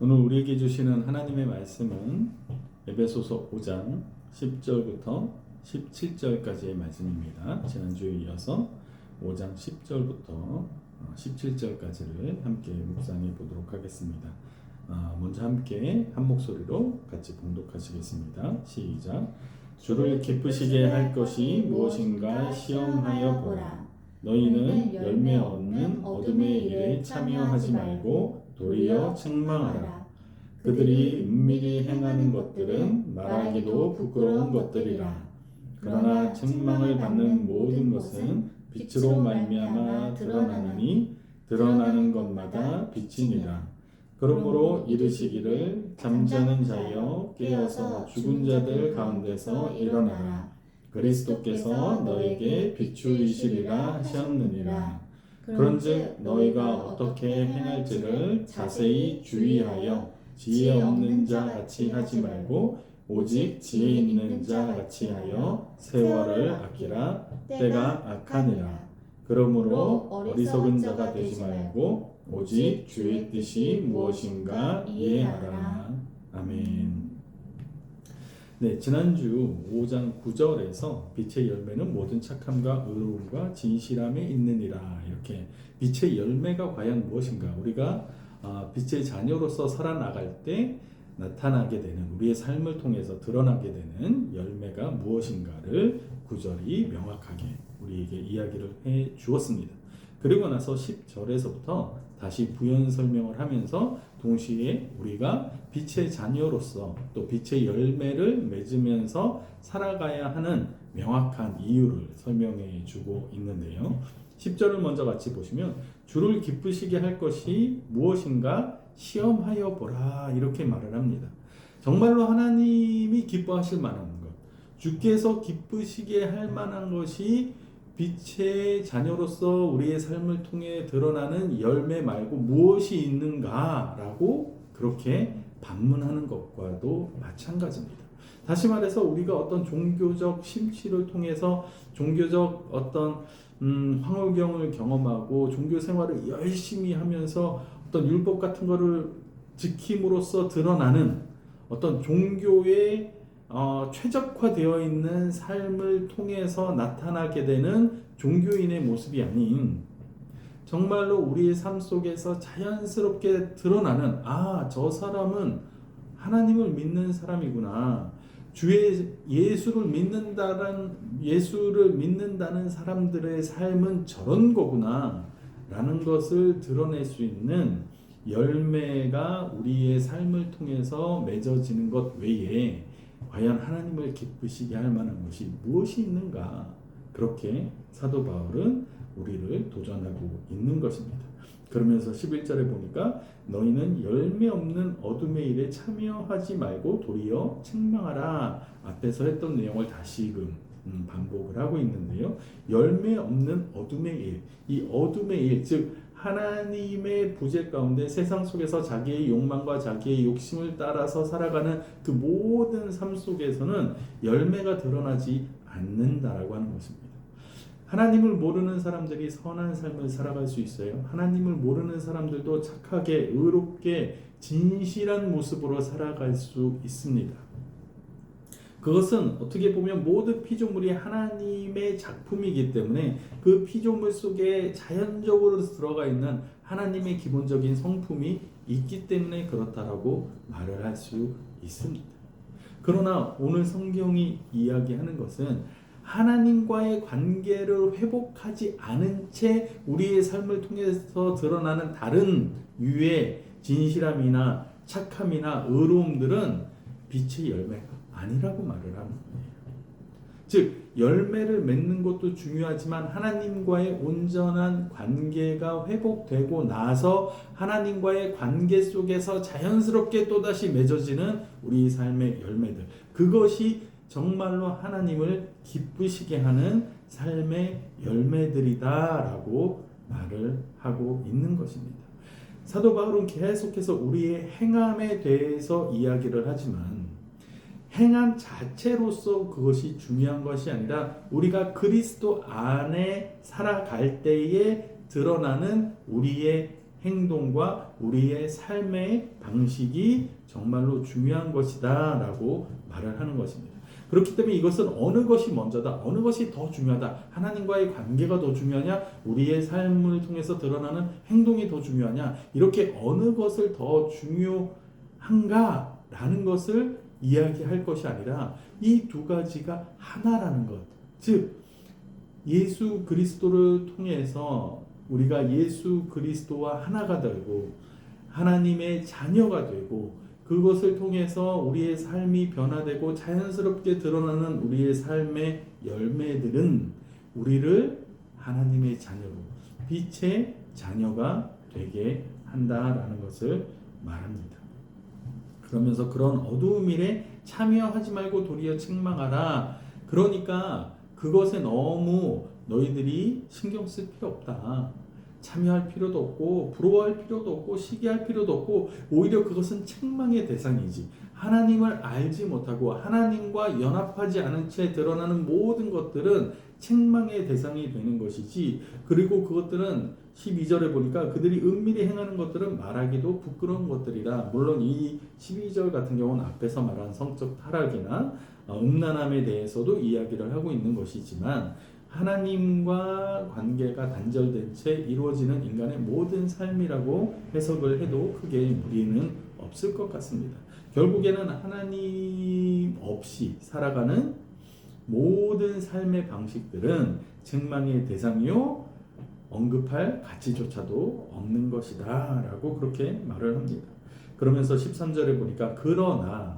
오늘 우리에게 주시는 하나님의 말씀은 에베소서 5장 10절부터 17절까지의 말씀입니다. 지난주에 이어서 5장 10절부터 17절까지를 함께 묵상해 보도록 하겠습니다. 먼저 함께 한 목소리로 같이 봉독하시겠습니다. 시작. 주를 기쁘시게 할 것이 무엇인가 시험하여 보라. 너희는 열매 없는 어둠의 일에 참여하지 말고 도리어 책망하라. 그들이 은밀히 행하는 것들은 말하기도 부끄러운 것들이라. 그러나 책망을 받는 모든 것은 빛으로 말미암아 드러나느니 드러나는 것마다 빛이니라. 그러므로 이르시기를 잠자는 자여 깨어서 죽은 자들 가운데서 일어나라. 그리스도께서 너에게 비추이시리라 하셨느니라. 그런즉 너희가 어떻게 행할지를 자세히 주의하여 지혜 없는 자 같이 하지 말고 오직 지혜 있는 자 같이 하여 세월을 아끼라. 때가 악하니라. 그러므로 어리석은 자가 되지 말고 오직 주의 뜻이 무엇인가 이해하라. 아멘. 네, 지난주 5장 9절에서 빛의 열매는 모든 착함과 의로움과 진실함에 있느니라. 이렇게 빛의 열매가 과연 무엇인가? 우리가 빛의 자녀로서 살아나갈 때 나타나게 되는, 우리의 삶을 통해서 드러나게 되는 열매가 무엇인가를 9절이 명확하게 우리에게 이야기를 해 주었습니다. 그리고 나서 10절에서부터 다시 부연 설명을 하면서 동시에 우리가 빛의 자녀로서 또 빛의 열매를 맺으면서 살아가야 하는 명확한 이유를 설명해 주고 있는데요. 10절을 먼저 같이 보시면 주를 기쁘시게 할 것이 무엇인가 시험하여 보라, 이렇게 말을 합니다. 정말로 하나님이 기뻐하실 만한 것, 주께서 기쁘시게 할 만한 것이 빛의 자녀로서 우리의 삶을 통해 드러나는 열매 말고 무엇이 있는가라고 그렇게 반문하는 것과도 마찬가지입니다. 다시 말해서 우리가 어떤 종교적 심취를 통해서 종교적 어떤 황홀경을 경험하고 종교 생활을 열심히 하면서 어떤 율법 같은 거를 지킴으로써 드러나는 어떤 종교의 최적화되어 있는 삶을 통해서 나타나게 되는 종교인의 모습이 아닌, 정말로 우리의 삶 속에서 자연스럽게 드러나는, 저 사람은 하나님을 믿는 사람이구나, 주의 예수를 믿는다는 사람들의 삶은 저런 거구나 라는 것을 드러낼 수 있는 열매가 우리의 삶을 통해서 맺어지는 것 외에 과연 하나님을 기쁘시게 할 만한 것이 무엇이 있는가, 그렇게 사도 바울은 우리를 도전하고 있는 것입니다. 그러면서 11절에 보니까 너희는 열매 없는 어둠의 일에 참여하지 말고 도리어 책망하라. 앞에서 했던 내용을 다시금 반복을 하고 있는데요. 열매 없는 어둠의 일, 이 어둠의 일, 즉 하나님의 부재 가운데 세상 속에서 자기의 욕망과 자기의 욕심을 따라서 살아가는 그 모든 삶 속에서는 열매가 드러나지 않는다라고 하는 것입니다. 하나님을 모르는 사람들이 선한 삶을 살아갈 수 있어요. 하나님을 모르는 사람들도 착하게, 의롭게, 진실한 모습으로 살아갈 수 있습니다. 그것은 어떻게 보면 모든 피조물이 하나님의 작품이기 때문에 그 피조물 속에 자연적으로 들어가 있는 하나님의 기본적인 성품이 있기 때문에 그렇다라고 말을 할 수 있습니다. 그러나 오늘 성경이 이야기하는 것은 하나님과의 관계를 회복하지 않은 채 우리의 삶을 통해서 드러나는 다른 유의 진실함이나 착함이나 의로움들은 빛의 열매가 아니라고 말을 하는 거예요. 즉 열매를 맺는 것도 중요하지만 하나님과의 온전한 관계가 회복되고 나서 하나님과의 관계 속에서 자연스럽게 또다시 맺어지는 우리 삶의 열매들, 그것이 정말로 하나님을 기쁘시게 하는 삶의 열매들이다라고 말을 하고 있는 것입니다. 사도 바울은 계속해서 우리의 행함에 대해서 이야기를 하지만 행함 자체로서 그것이 중요한 것이 아니라 우리가 그리스도 안에 살아갈 때에 드러나는 우리의 행동과 우리의 삶의 방식이 정말로 중요한 것이다 라고 말을 하는 것입니다. 그렇기 때문에 이것은 어느 것이 먼저다, 어느 것이 더 중요하다, 하나님과의 관계가 더 중요하냐, 우리의 삶을 통해서 드러나는 행동이 더 중요하냐, 이렇게 어느 것을 더 중요한가 라는 것을 이야기할 것이 아니라 이 두 가지가 하나라는 것, 즉 예수 그리스도를 통해서 우리가 예수 그리스도와 하나가 되고 하나님의 자녀가 되고 그것을 통해서 우리의 삶이 변화되고 자연스럽게 드러나는 우리의 삶의 열매들은 우리를 하나님의 자녀로, 빛의 자녀가 되게 한다라는 것을 말합니다. 그러면서 그런 어두운 일에 참여하지 말고 도리어 책망하라. 그러니까 그것에 너무 너희들이 신경 쓸 필요 없다. 참여할 필요도 없고 부러워할 필요도 없고 시기할 필요도 없고 오히려 그것은 책망의 대상이지. 하나님을 알지 못하고 하나님과 연합하지 않은 채 드러나는 모든 것들은 책망의 대상이 되는 것이지. 그리고 그것들은 12절에 보니까 그들이 은밀히 행하는 것들은 말하기도 부끄러운 것들이라. 물론 이 12절 같은 경우는 앞에서 말한 성적 타락이나 음란함에 대해서도 이야기를 하고 있는 것이지만 하나님과 관계가 단절된 채 이루어지는 인간의 모든 삶이라고 해석을 해도 크게 무리는 없을 것 같습니다. 결국에는 하나님 없이 살아가는 모든 삶의 방식들은 책망의 대상이요 언급할 가치조차도 없는 것이다 라고 그렇게 말을 합니다. 그러면서 13절에 보니까 그러나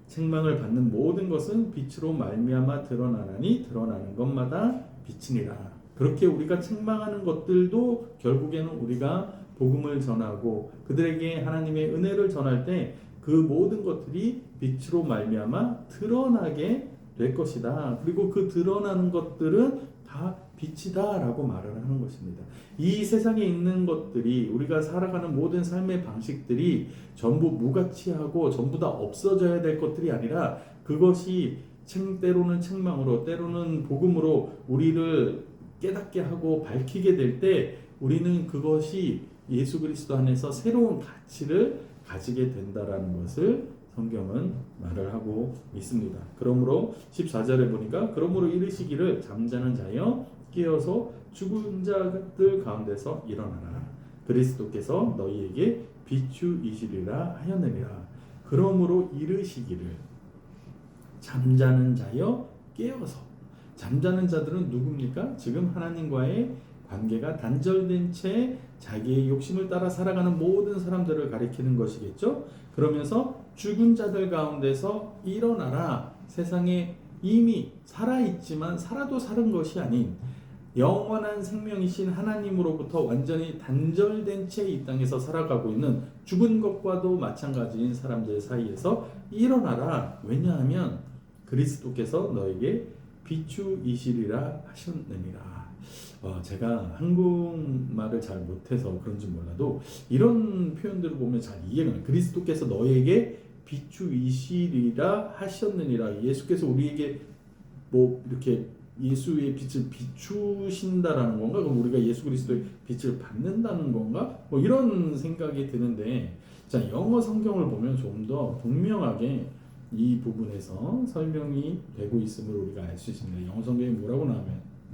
책망을 받는 모든 것은 빛으로 말미암아 드러나나니 드러나는 것마다 빛이니라. 그렇게 우리가 책망하는 것들도 결국에는 우리가 복음을 전하고 그들에게 하나님의 은혜를 전할 때 그 모든 것들이 빛으로 말미암아 드러나게 될 것이다. 그리고 그 드러나는 것들은 다 빛이다 라고 말을 하는 것입니다. 이 세상에 있는 것들이 우리가 살아가는 모든 삶의 방식들이 전부 무가치하고 전부 다 없어져야 될 것들이 아니라 그것이 때로는 책망으로 때로는 복음으로 우리를 깨닫게 하고 밝히게 될 때 우리는 그것이 예수 그리스도 안에서 새로운 가치를 가지게 된다라는 것을 성경은 말을 하고 있습니다. 그러므로 14절에 보니까 그러므로 이르시기를 잠자는 자여 깨어서 죽은 자들 가운데서 일어나라. 그리스도께서 너희에게 비추이시리라 하였느니라. 그러므로 이르시기를 잠자는 자여 깨어서. 잠자는 자들은 누굽니까? 지금 하나님과의 관계가 단절된 채 자기의 욕심을 따라 살아가는 모든 사람들을 가리키는 것이겠죠. 그러면서 죽은 자들 가운데서 일어나라. 세상에 이미 살아있지만 살아도 사는 것이 아닌 영원한 생명이신 하나님으로부터 완전히 단절된 채 이 땅에서 살아가고 있는 죽은 것과도 마찬가지인 사람들 사이에서 일어나라. 왜냐하면 그리스도께서 너에게 비추이시리라 하셨느니라. 제가 한국말을 잘 못해서 그런지 몰라도 이런 표현들을 보면 잘 이해가 가요. 그리스도께서 너에게 비추이시리라 하셨느니라. 예수께서 우리에게 뭐 이렇게 예수의 빛을 비추신다라는 건가? 그럼 우리가 예수 그리스도의 빛을 받는다는 건가? 뭐 이런 생각이 드는데, 자, 영어 성경을 보면 좀 더 분명하게 이 부분에서 설명이 되고 있음을 우리가 알 수 있습니다. 영어 성경이 뭐라고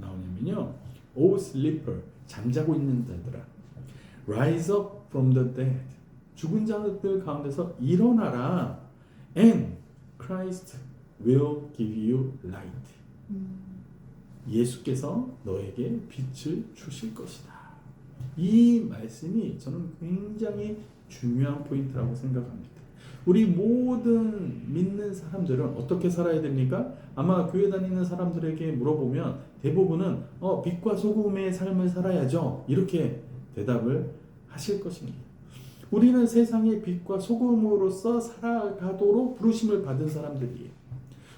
나오냐면요. O sleeper, 잠자고 있는 자들아. Rise up from the dead. 죽은 자들 가운데서 일어나라. And Christ will give you light. 예수께서 너에게 빛을 주실 것이다. 이 말씀이 저는 굉장히 중요한 포인트라고 생각합니다. 우리 모든 믿는 사람들은 어떻게 살아야 됩니까? 아마 교회 다니는 사람들에게 물어보면 대부분은 빛과 소금의 삶을 살아야죠. 이렇게 대답을 하실 것입니다. 우리는 세상의 빛과 소금으로서 살아가도록 부르심을 받은 사람들이에요.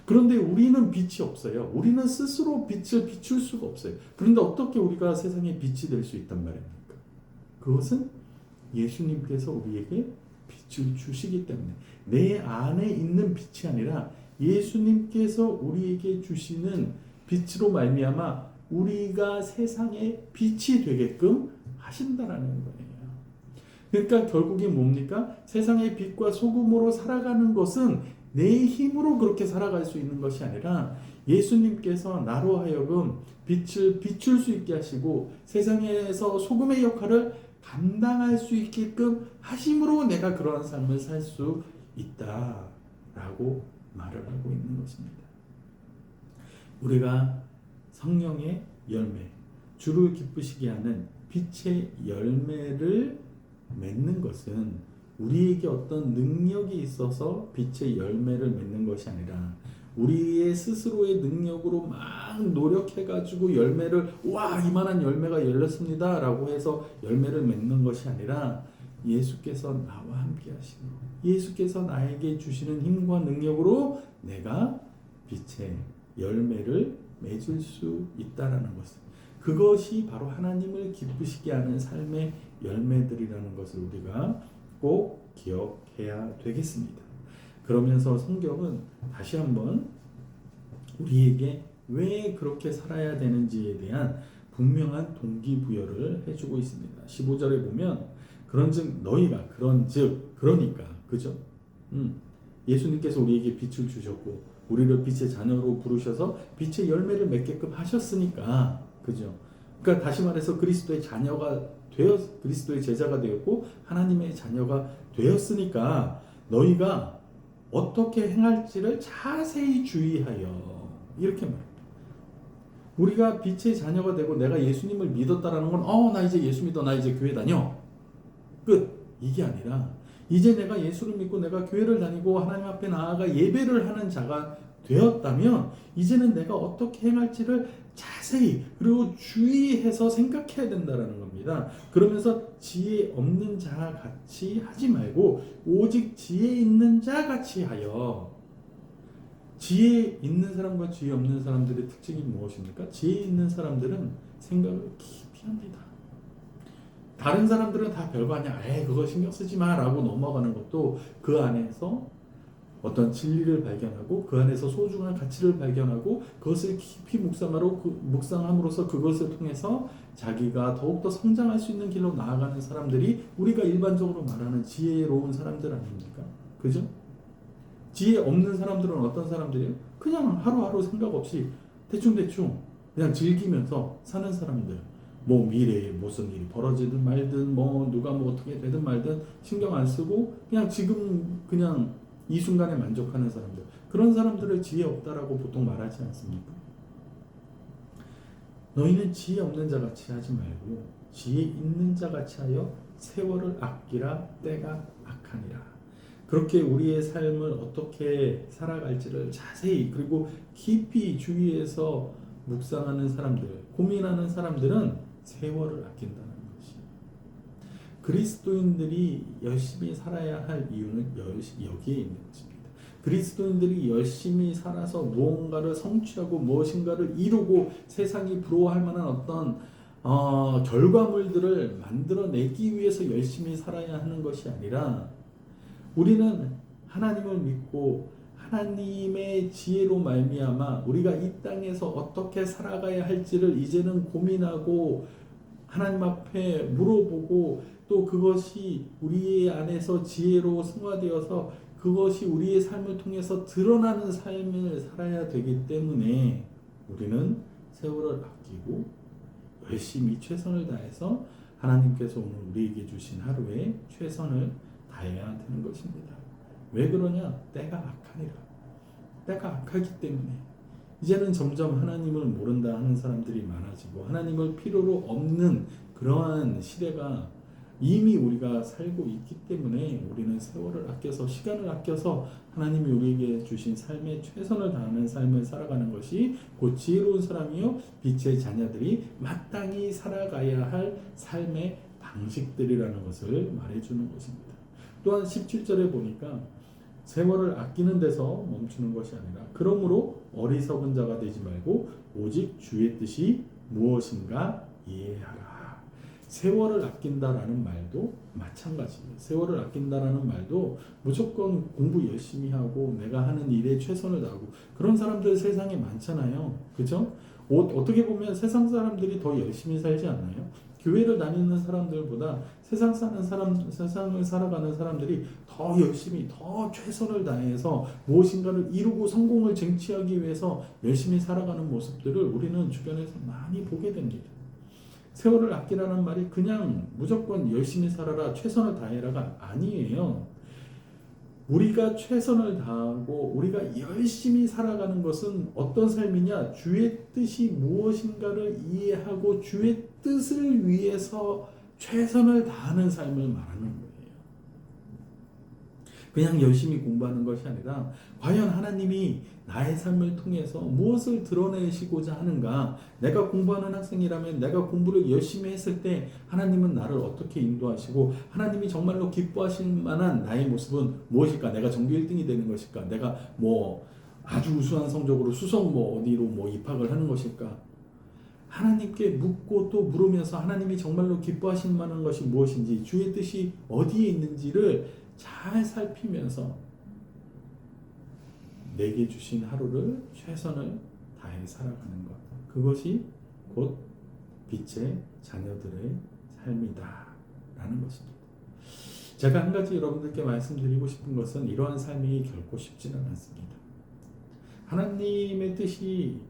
그런데 우리는 빛이 없어요. 우리는 스스로 빛을 비출 수가 없어요. 그런데 어떻게 우리가 세상에 빛이 될 수 있단 말입니까? 그것은 예수님께서 우리에게 빛을 주시기 때문에, 내 안에 있는 빛이 아니라 예수님께서 우리에게 주시는 빛으로 말미암아 우리가 세상에 빛이 되게끔 하신다라는 거예요. 그러니까 결국에 뭡니까? 세상의 빛과 소금으로 살아가는 것은 내 힘으로 그렇게 살아갈 수 있는 것이 아니라 예수님께서 나로 하여금 빛을 비출 수 있게 하시고 세상에서 소금의 역할을 감당할 수 있게끔 하심으로 내가 그러한 삶을 살 수 있다라고 말을 하고 있는 것입니다. 우리가 성령의 열매, 주를 기쁘시게 하는 빛의 열매를 맺는 것은 우리에게 어떤 능력이 있어서 빛의 열매를 맺는 것이 아니라 우리의 스스로의 능력으로 막 노력해가지고 열매를 이만한 열매가 열렸습니다 라고 해서 열매를 맺는 것이 아니라 예수께서 나와 함께 하시고 예수께서 나에게 주시는 힘과 능력으로 내가 빛의 열매를 맺을 수 있다라는 것을, 그것이 바로 하나님을 기쁘시게 하는 삶의 열매들이라는 것을 우리가 꼭 기억해야 되겠습니다. 그러면서 성경은 다시 한번 우리에게 왜 그렇게 살아야 되는지에 대한 분명한 동기부여를 해주고 있습니다. 15절에 보면 그런즉 너희가 그러니까 그죠? 예수님께서 우리에게 빛을 주셨고 우리를 빛의 자녀로 부르셔서 빛의 열매를 맺게끔 하셨으니까 그죠? 그러니까 다시 말해서 그리스도의 제자가 되었고 하나님의 자녀가 되었으니까 너희가 어떻게 행할지를 자세히 주의하여, 이렇게 말합니다. 우리가 빛의 자녀가 되고 내가 예수님을 믿었다라는 건 나 이제 예수 믿어, 나 이제 교회 다녀, 끝, 이게 아니라 이제 내가 예수를 믿고 내가 교회를 다니고 하나님 앞에 나아가 예배를 하는 자가 되었다면 이제는 내가 어떻게 행할지를 자세히 그리고 주의해서 생각해야 된다는 겁니다. 그러면서 지혜 없는 자 같이 하지 말고 오직 지혜 있는 자 같이 하여. 지혜 있는 사람과 지혜 없는 사람들의 특징이 무엇입니까? 지혜 있는 사람들은 생각을 깊이 합니다. 다른 사람들은 다 별거 아니야, 그거 신경 쓰지 마 라고 넘어가는 것도 그 안에서 어떤 진리를 발견하고 그 안에서 소중한 가치를 발견하고 그것을 깊이 묵상함으로써 그것을 통해서 자기가 더욱더 성장할 수 있는 길로 나아가는 사람들이 우리가 일반적으로 말하는 지혜로운 사람들 아닙니까? 그죠? 지혜 없는 사람들은 어떤 사람들이에요? 그냥 하루하루 생각 없이 대충대충 그냥 즐기면서 사는 사람들. 미래에 무슨 일이 벌어지든 말든 누가 어떻게 되든 말든 신경 안 쓰고 그냥 지금 그냥 이 순간에 만족하는 사람들, 그런 사람들을 지혜 없다라고 보통 말하지 않습니까? 너희는 지혜 없는 자 같이 하지 말고 지혜 있는 자 같이 하여 세월을 아끼라, 때가 악하니라. 그렇게 우리의 삶을 어떻게 살아갈지를 자세히 그리고 깊이 주의해서 묵상하는 사람들, 고민하는 사람들은 세월을 아낀다는 것이. 그리스도인들이 열심히 살아야 할 이유는 여기에 있는 것입니다. 그리스도인들이 열심히 살아서 무언가를 성취하고 무엇인가를 이루고 세상이 부러워할 만한 어떤 결과물들을 만들어내기 위해서 열심히 살아야 하는 것이 아니라 우리는 하나님을 믿고 하나님의 지혜로 말미암아 우리가 이 땅에서 어떻게 살아가야 할지를 이제는 고민하고 하나님 앞에 물어보고 또 그것이 우리의 안에서 지혜로 승화되어서 그것이 우리의 삶을 통해서 드러나는 삶을 살아야 되기 때문에 우리는 세월을 아끼고 열심히 최선을 다해서 하나님께서 오늘 우리에게 주신 하루에 최선을 다해야 되는 것입니다. 왜 그러냐? 때가 악하니라. 때가 악하기 때문에 이제는 점점 하나님을 모른다 하는 사람들이 많아지고 하나님을 필요로 없는 그러한 시대가 이미 우리가 살고 있기 때문에 우리는 세월을 아껴서 시간을 아껴서 하나님이 우리에게 주신 삶에 최선을 다하는 삶을 살아가는 것이 곧 지혜로운 사람이요 빛의 자녀들이 마땅히 살아가야 할 삶의 방식들이라는 것을 말해주는 것입니다. 또한 17절에 보니까 세월을 아끼는 데서 멈추는 것이 아니라 그러므로 어리석은 자가 되지 말고 오직 주의 뜻이 무엇인가 이해하라. 세월을 아낀다라는 말도 마찬가지예요. 세월을 아낀다라는 말도 무조건 공부 열심히 하고 내가 하는 일에 최선을 다하고 그런 사람들 세상에 많잖아요. 그죠? 어떻게 보면 세상 사람들이 더 열심히 살지 않나요? 교회를 다니는 사람들보다 세상을 살아가는 사람들이 더 열심히, 더 최선을 다해서 무엇인가를 이루고 성공을 쟁취하기 위해서 열심히 살아가는 모습들을 우리는 주변에서 많이 보게 됩니다. 세월을 아끼라는 말이 그냥 무조건 열심히 살아라, 최선을 다해라가 아니에요. 우리가 최선을 다하고 우리가 열심히 살아가는 것은 어떤 삶이냐? 주의 뜻이 무엇인가를 이해하고 주의 뜻을 위해서 최선을 다하는 삶을 말하는 거예요. 그냥 열심히 공부하는 것이 아니라 과연 하나님이 나의 삶을 통해서 무엇을 드러내시고자 하는가? 내가 공부하는 학생이라면 내가 공부를 열심히 했을 때 하나님은 나를 어떻게 인도하시고 하나님이 정말로 기뻐하실 만한 나의 모습은 무엇일까? 내가 전교 1등이 되는 것일까? 내가 뭐 아주 우수한 성적으로 수석 뭐 어디로 뭐 입학을 하는 것일까? 하나님께 묻고 또 물으면서 하나님이 정말로 기뻐하실 만한 것이 무엇인지, 주의 뜻이 어디에 있는지를 잘 살피면서 내게 주신 하루를 최선을 다해 살아가는 것, 그것이 곧 빛의 자녀들의 삶이다 라는 것입니다. 제가 한 가지 여러분들께 말씀드리고 싶은 것은 이러한 삶이 결코 쉽지는 않습니다. 하나님의 뜻이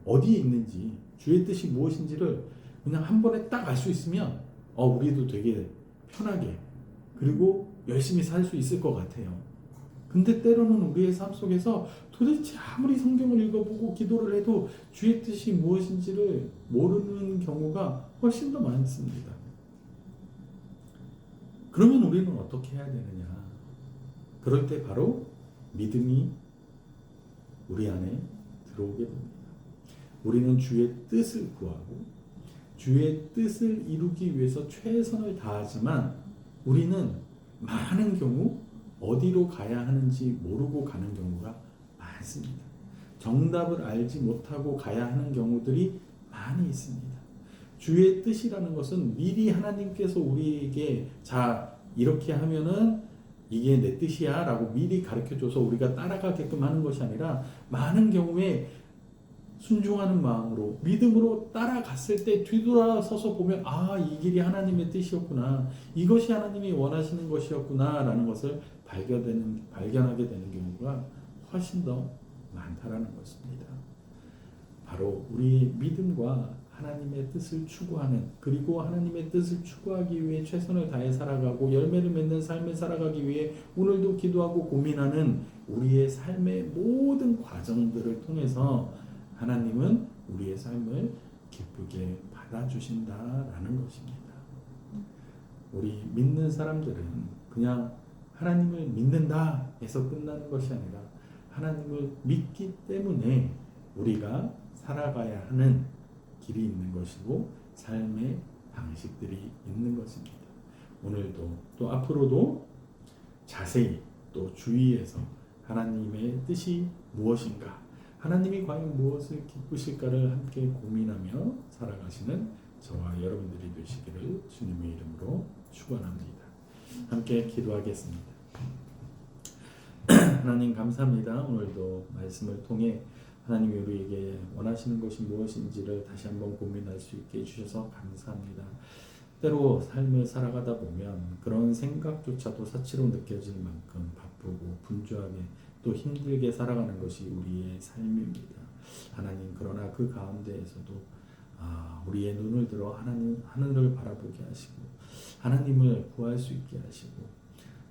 어디에 있는지, 주의 뜻이 무엇인지를 그냥 한 번에 딱 알 수 있으면 우리도 되게 편하게 그리고 열심히 살 수 있을 것 같아요. 근데 때로는 우리의 삶 속에서 도대체 아무리 성경을 읽어보고 기도를 해도 주의 뜻이 무엇인지를 모르는 경우가 훨씬 더 많습니다. 그러면 우리는 어떻게 해야 되느냐? 그럴 때 바로 믿음이 우리 안에 들어오게 됩니다. 우리는 주의 뜻을 구하고 주의 뜻을 이루기 위해서 최선을 다하지만 우리는 많은 경우 어디로 가야 하는지 모르고 가는 경우가 많습니다. 정답을 알지 못하고 가야 하는 경우들이 많이 있습니다. 주의 뜻이라는 것은 미리 하나님께서 우리에게 이렇게 하면은 이게 내 뜻이야 라고 미리 가르쳐줘서 우리가 따라가게끔 하는 것이 아니라 많은 경우에 순종하는 마음으로 믿음으로 따라갔을 때 뒤돌아서서 보면 이 길이 하나님의 뜻이었구나, 이것이 하나님이 원하시는 것이었구나 라는 것을 발견하게 되는 경우가 훨씬 더 많다라는 것입니다. 바로 우리의 믿음과 하나님의 뜻을 추구하는, 그리고 하나님의 뜻을 추구하기 위해 최선을 다해 살아가고 열매를 맺는 삶을 살아가기 위해 오늘도 기도하고 고민하는 우리의 삶의 모든 과정들을 통해서 하나님은 우리의 삶을 기쁘게 받아주신다라는 것입니다. 우리 믿는 사람들은 그냥 하나님을 믿는다 해서 끝나는 것이 아니라 하나님을 믿기 때문에 우리가 살아가야 하는 길이 있는 것이고 삶의 방식들이 있는 것입니다. 오늘도 또 앞으로도 자세히 또 주의해서 하나님의 뜻이 무엇인가, 하나님이 과연 무엇을 기쁘실까를 함께 고민하며 살아가시는 저와 여러분들이 되시기를 주님의 이름으로 축원합니다. 함께 기도하겠습니다. 하나님 감사합니다. 오늘도 말씀을 통해 하나님이 우리에게 원하시는 것이 무엇인지를 다시 한번 고민할 수 있게 해주셔서 감사합니다. 때로 삶을 살아가다 보면 그런 생각조차도 사치로 느껴질 만큼 바쁘고 분주하게 또 힘들게 살아가는 것이 우리의 삶입니다. 하나님, 그러나 그 가운데에서도 우리의 눈을 들어 하늘을 바라보게 하시고 하나님을 구할 수 있게 하시고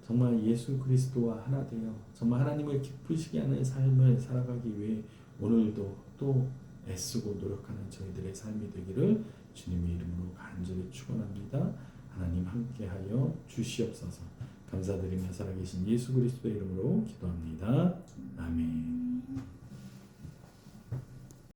정말 예수 그리스도와 하나 되어 정말 하나님을 기쁘시게 하는 삶을 살아가기 위해 오늘도 또 애쓰고 노력하는 저희들의 삶이 되기를 주님의 이름으로 간절히 축원합니다. 하나님 함께하여 주시옵소서. 감사드리며 살아계신 예수 그리스도의 이름으로 기도합니다. 아멘.